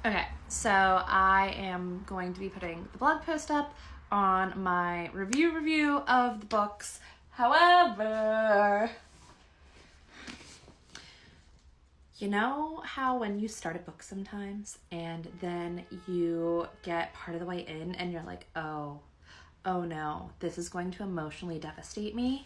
Okay, so I am going to be putting the blog post up on my review of the books. However, you know how when you start a book sometimes and then you get part of the way in and you're like, oh no, this is going to emotionally devastate me?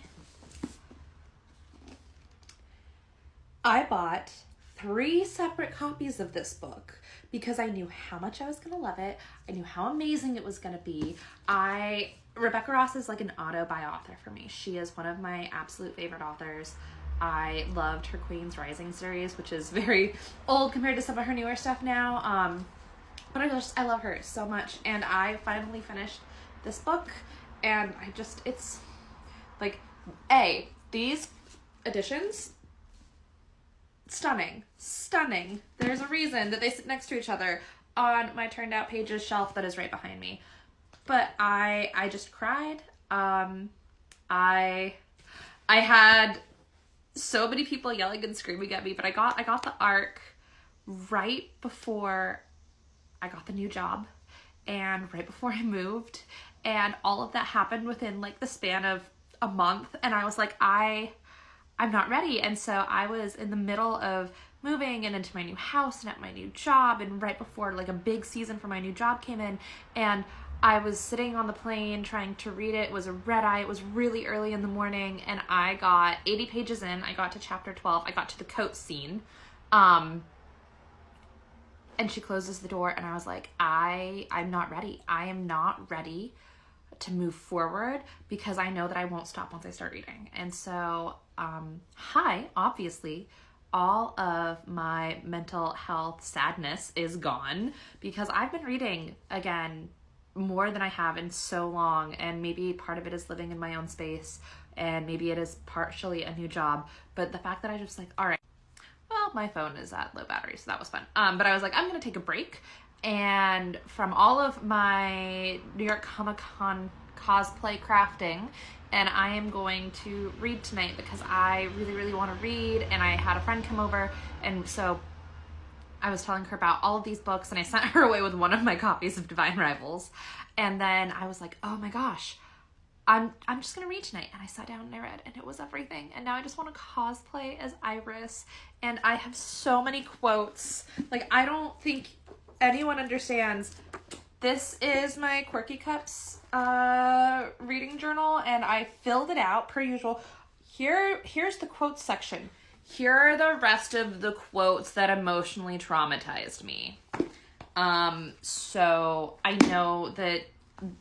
I bought 3 separate copies of this book because I knew how much I was going to love it. I knew how amazing it was going to be. Rebecca Ross is like an auto-buy author for me. She is one of my absolute favorite authors. I loved her Queen's Rising series, which is very old compared to some of her newer stuff now. But I love her so much. And I finally finished this book, and it's like, these editions, stunning. There's a reason that they sit next to each other on my turned out pages shelf that is right behind me. But I just cried. I had so many people yelling and screaming at me, but I got the arc right before I got the new job and right before I moved, and all of that happened within like the span of a month, and I was like, I'm not ready. And so I was in the middle of moving and into my new house and at my new job, and right before like a big season for my new job came in, and I was sitting on the plane trying to read it. It was a red eye. It was really early in the morning, and I got 80 pages in. I got to chapter 12. I got to the coat scene. And she closes the door, and I was like, I'm not ready. I am not ready to move forward because I know that I won't stop once I start reading. And so, obviously, all of my mental health sadness is gone because I've been reading again more than I have in so long, and maybe part of it is living in my own space, and maybe it is partially a new job, but the fact that I just like, all right, well, my phone is at low battery, so that was fun. But I was like, I'm gonna take a break, and from all of my New York Comic Con cosplay crafting, and I am going to read tonight because I really want to read, and I had a friend come over, and so I was telling her about all of these books, and I sent her away with one of my copies of Divine Rivals, and then I was like, oh my gosh, I'm just gonna read tonight. And I sat down and I read, and it was everything. And now I just want to cosplay as Iris, and I have so many quotes. Like, I don't think anyone understands. This is my Quirky Cups reading journal, and I filled it out per usual. Here's the quotes section. Here are the rest of the quotes that emotionally traumatized me. So I know that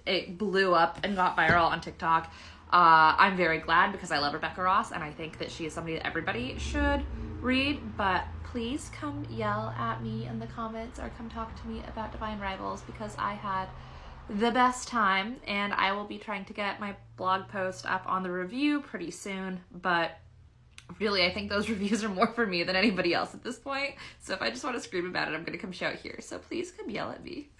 it blew up and got viral on TikTok. I'm very glad because I love Rebecca Ross, and I think that she is somebody that everybody should read, but please come yell at me in the comments or come talk to me about Divine Rivals because I had the best time, and I will be trying to get my blog post up on the review pretty soon, but really, I think those reviews are more for me than anybody else at this point. So if I just want to scream about it, I'm going to come shout here. So please come yell at me.